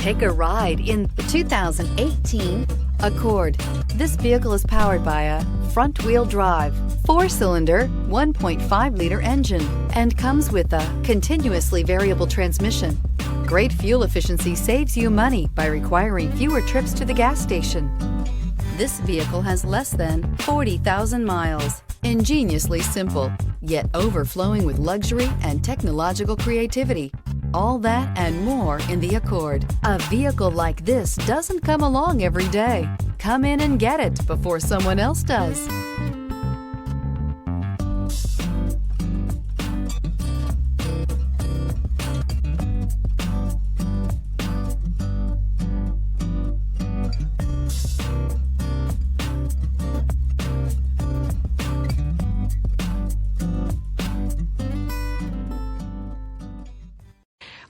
Take a ride in the 2018 Accord. This vehicle is powered by a front-wheel drive, 4-cylinder, 1.5-liter engine, and comes with a continuously variable transmission. Great fuel efficiency saves you money by requiring fewer trips to the gas station. This vehicle has less than 40,000 miles. Ingeniously simple, yet overflowing with luxury and technological creativity. All that and more in the Accord. A vehicle like this doesn't come along every day. Come in and get it before someone else does.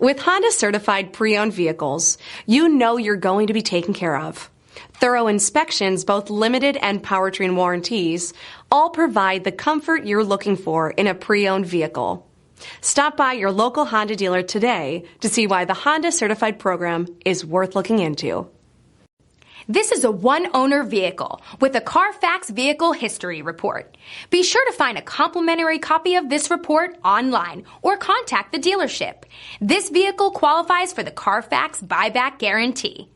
With Honda certified pre-owned vehicles, you know you're going to be taken care of. Thorough inspections, both limited and powertrain warranties, all provide the comfort you're looking for in a pre-owned vehicle. Stop by your local Honda dealer today to see why the Honda certified program is worth looking into. This is a one-owner vehicle with a Carfax Vehicle History Report. Be sure to find a complimentary copy of this report online or contact the dealership. This vehicle qualifies for the Carfax Buyback Guarantee.